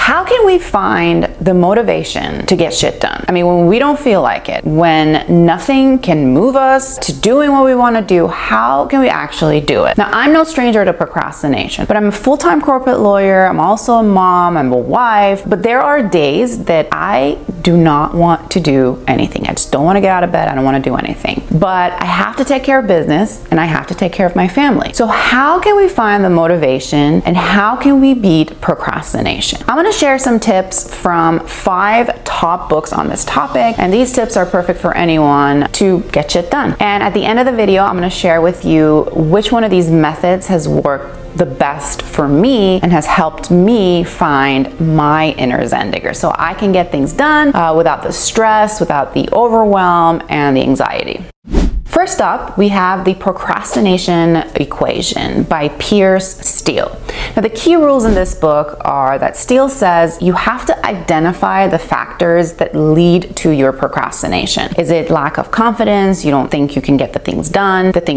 how can we find the motivation to get shit done? I mean, when we don't feel like it, when nothing can move us to doing what we want to do, how can we actually do it? Now, I'm no stranger to procrastination, but I'm a full-time corporate lawyer. I'm also a mom, I'm a wife, but there are days that I do not want to do anything. I just don't want to get out of bed. I don't want to do anything. But I have to take care of business and I have to take care of my family. So how can we find the motivation and how can we beat procrastination? I'm going to share some tips from 5 top books on this topic, and these tips are perfect for anyone to get shit done. And at the end of the video, I'm going to share with you which one of these methods has worked the best for me and has helped me find my inner Zen digger so I can get things done without the stress, without the overwhelm and the anxiety. First up, we have the Procrastination Equation by Piers Steele. Now, the key rules in this book are that Steele says you have to identify the factors that lead to your procrastination. Is it lack of confidence? You don't think you can get the thing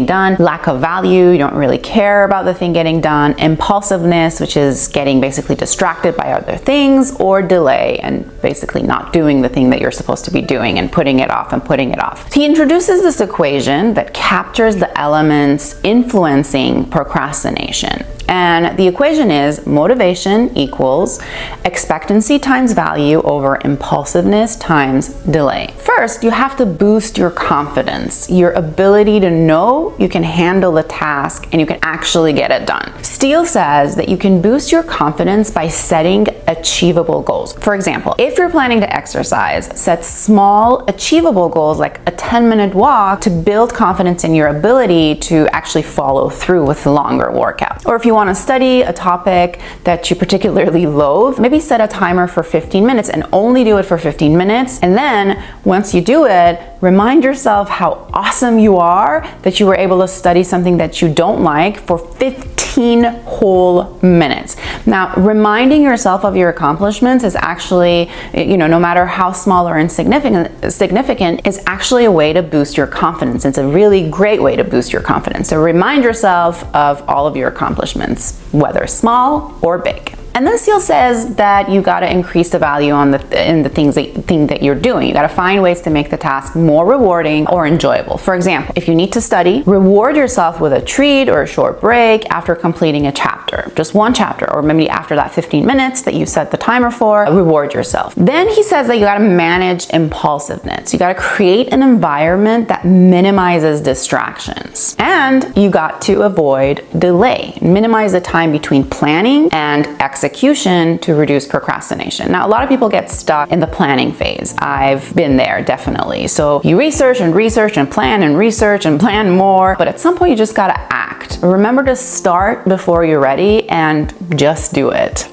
done. Lack of value? You don't really care about the thing getting done. Impulsiveness, which is getting basically distracted by other things, or delay and basically not doing the thing that you're supposed to be doing and putting it off and putting it off. He introduces this equation that captures the elements influencing procrastination. And the equation is motivation equals expectancy times value over impulsiveness times delay. First, you have to boost your confidence, your ability to know you can handle the task and you can actually get it done. Steele says that you can boost your confidence by setting achievable goals. For example, if you're planning to exercise, set small achievable goals like a 10-minute walk to build confidence in your ability to actually follow through with longer workouts. Or if you want to study a topic that you particularly loathe, maybe set a timer for 15 minutes and only do it for 15 minutes. And then once you do it, remind yourself how awesome you are that you were able to study something that you don't like for 15 whole minutes. Now, reminding yourself of your accomplishments is actually, no matter how small or insignificant, is actually a way to boost your confidence. It's a really great way to boost your confidence. So remind yourself of all of your accomplishments, whether small or big. And then Steele says that you got to increase the value in the things that you're doing. You got to find ways to make the task more rewarding or enjoyable. For example, if you need to study, reward yourself with a treat or a short break after completing a chapter, just one chapter, or maybe after that 15 minutes that you set the timer for, reward yourself. Then he says that you got to manage impulsiveness. You got to create an environment that minimizes distractions, and you got to avoid delay. Minimize the time between planning and execution to reduce procrastination. Now, a lot of people get stuck in the planning phase. I've been there, definitely. So you research and research and plan and research and plan more, but at some point you just gotta act. Remember to start before you're ready and just do it.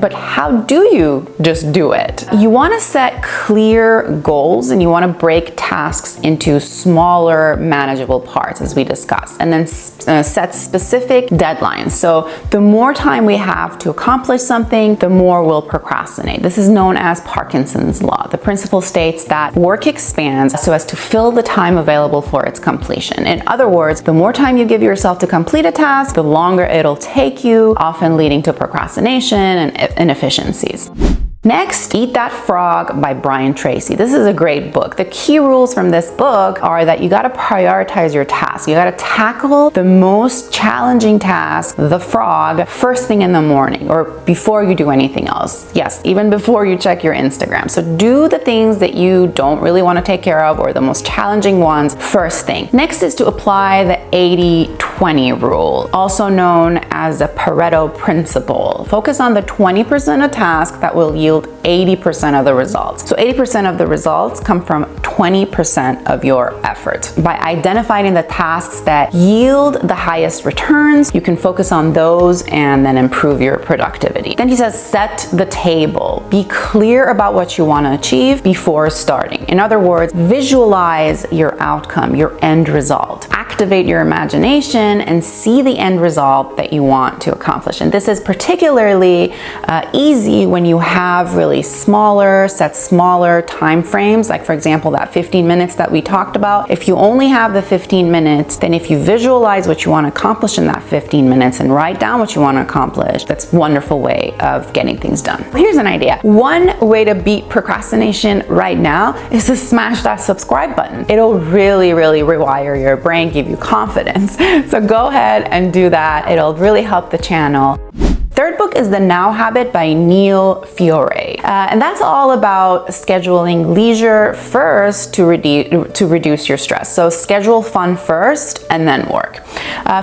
But how do you just do it? You want to set clear goals and you want to break tasks into smaller, manageable parts, as we discussed, and then set specific deadlines. So the more time we have to accomplish something, the more we'll procrastinate. This is known as Parkinson's law. The principle states that work expands so as to fill the time available for its completion. In other words, the more time you give yourself to complete a task, the longer it'll take you, often leading to procrastination and inefficiencies. Next, Eat That Frog by Brian Tracy. This is a great book. The key rules from this book are that you got to prioritize your task. You got to tackle the most challenging task, the frog, first thing in the morning or before you do anything else. Yes, even before you check your Instagram. So do the things that you don't really want to take care of or the most challenging ones first thing. Next is to apply the 80-20 rule, also known as the Pareto principle. Focus on the 20% of tasks that will yield 80% of the results. So 80% of the results come from 20% of your effort. By identifying the tasks that yield the highest returns, you can focus on those and then improve your productivity. Then he says, set the table. Be clear about what you want to achieve before starting. In other words, visualize your outcome, your end result. Act activate your imagination and see the end result that you want to accomplish. And this is particularly easy when you have really smaller time frames, like for example, that 15 minutes that we talked about. If you only have the 15 minutes, then if you visualize what you want to accomplish in that 15 minutes and write down what you want to accomplish, that's a wonderful way of getting things done. Here's an idea. One way to beat procrastination right now is to smash that subscribe button. It'll really rewire your brain, give you confidence. So go ahead and do that. It'll really help the channel. Third book is The Now Habit by Neil Fiore. And that's all about scheduling leisure first to reduce your stress. So schedule fun first and then work.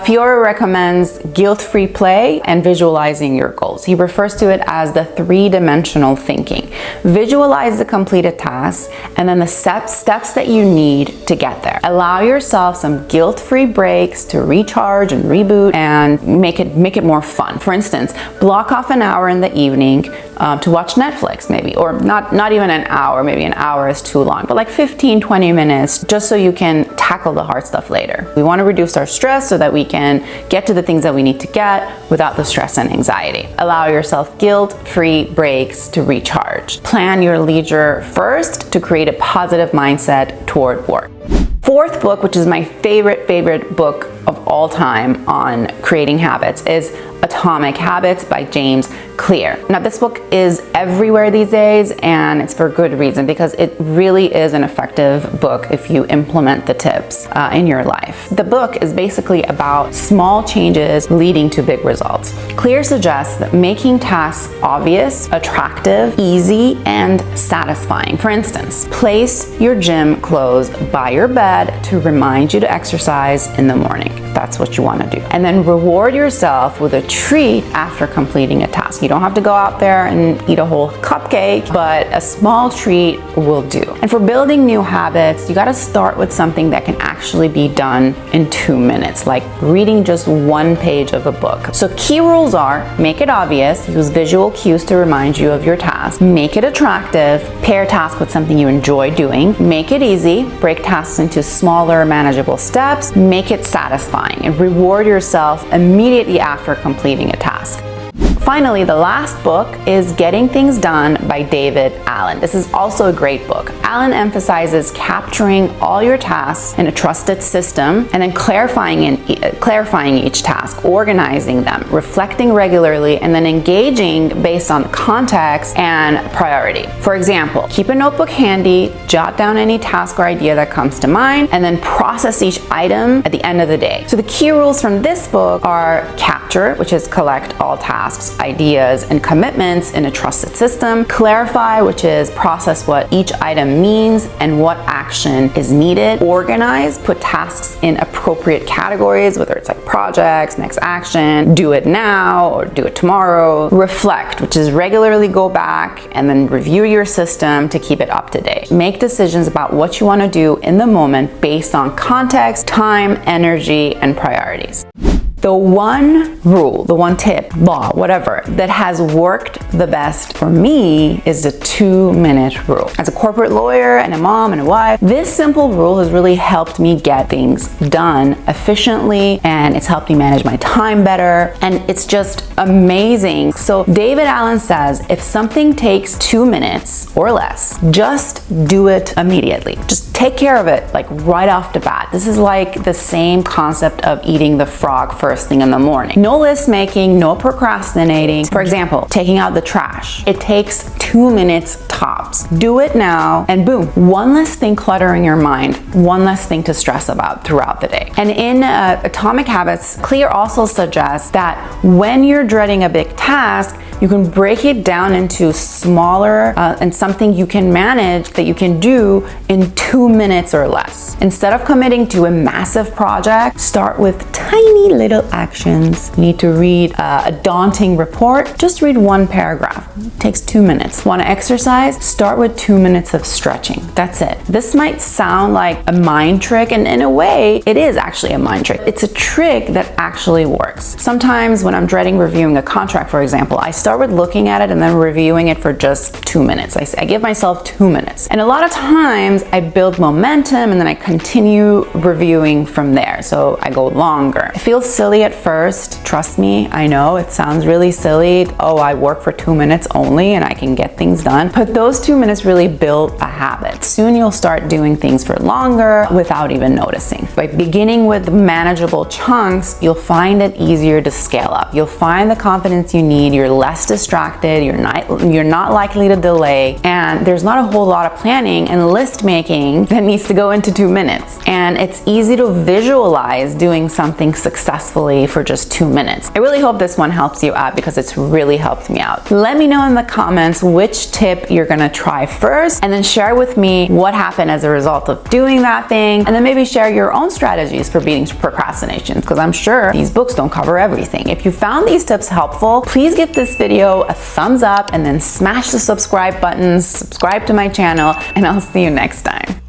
Fiore recommends guilt-free play and visualizing your goals. He refers to it as the three-dimensional thinking. Visualize the completed task and then the steps that you need to get there. Allow yourself some guilt-free breaks to recharge and reboot and make it more fun. For instance, block off an hour in the evening to watch Netflix maybe, or not even an hour, maybe an hour is too long, but like 15-20 minutes just so you can tackle the hard stuff later. We want to reduce our stress so that we can get to the things that we need to get without the stress and anxiety. Allow yourself guilt-free breaks to recharge. Plan your leisure first to create a positive mindset toward work. Fourth book, which is my favorite book of all time on creating habits, is Atomic Habits by James Clear. Now, this book is everywhere these days, and it's for good reason, because it really is an effective book if you implement the tips in your life. The book is basically about small changes leading to big results. Clear suggests that making tasks obvious, attractive, easy, and satisfying. For instance, place your gym clothes by your bed to remind you to exercise in the morning, if that's what you want to do. And then reward yourself with a treat after completing a task. You don't have to go out there and eat a whole cupcake, but a small treat will do. And for building new habits, you got to start with something that can actually be done in 2 minutes, like reading just one page of a book. So key rules are: make it obvious, use visual cues to remind you of your task, make it attractive, pair task with something you enjoy doing, make it easy, break tasks into smaller, manageable steps, make it satisfying, and reward yourself immediately after completing a task. Finally, the last book is Getting Things Done by David Allen. This is also a great book. Allen emphasizes capturing all your tasks in a trusted system and then clarifying each task, organizing them, reflecting regularly, and then engaging based on context and priority. For example, keep a notebook handy, jot down any task or idea that comes to mind, and then process each item at the end of the day. So the key rules from this book are capture, which is collect all tasks, ideas, and commitments in a trusted system. Clarify, which is process what each item means and what action is needed. Organize, put tasks in appropriate categories, whether it's like projects, next action, do it now or do it tomorrow. Reflect, which is regularly go back and then review your system to keep it up to date. Make decisions about what you want to do in the moment based on context, time, energy, and priorities. The one rule, the one tip, law, whatever, that has worked the best for me is the 2-minute rule. As a corporate lawyer and a mom and a wife, this simple rule has really helped me get things done efficiently, and it's helped me manage my time better, and it's just amazing. So David Allen says, if something takes 2 minutes or less, just do it immediately. Just take care of it, like right off the bat. This is like the same concept of eating the frog first thing in the morning. No list making, no procrastinating. For example, taking out the trash. It takes 2 minutes tops. Do it now, and boom, one less thing cluttering your mind, one less thing to stress about throughout the day. And in Atomic Habits, Clear also suggests that when you're dreading a big task, you can break it down into smaller and something you can manage that you can do in 2 minutes or less. Instead of committing to a massive project, start with tiny little actions. You need to read a daunting report, just read one paragraph. It takes 2 minutes. minutes. Want to exercise? Start with 2 minutes of stretching. That's it. This might sound like a mind trick, and in a way, it is actually a mind trick. It's a trick that actually works. Sometimes when I'm dreading reviewing a contract, for example, I start with looking at it and then reviewing it for just 2 minutes. I give myself 2 minutes. And a lot of times I build momentum and then I continue reviewing from there. So I go longer. It feels silly at first. Trust me, I know it sounds really silly. Oh, I work for 2 minutes only and I can get things done. But those 2 minutes really build a habit. Soon you'll start doing things for longer without even noticing. By beginning with manageable chunks, you'll find it easier to scale up. You'll find the confidence you need. You're less distracted. You're not likely to delay. And there's not a whole lot of planning and list making that needs to go into 2 minutes. And it's easy to visualize doing something successfully for just 2 minutes. I really hope this one helps you out because it's really helped me out. Let me know in the comments which tip you're gonna try first, and then share with me what happened as a result of doing that thing, and then maybe share your own strategies for beating procrastination, because I'm sure these books don't cover everything. If you found these tips helpful, please give this video a thumbs up and then smash the subscribe button, subscribe to my channel, and I'll see you next time.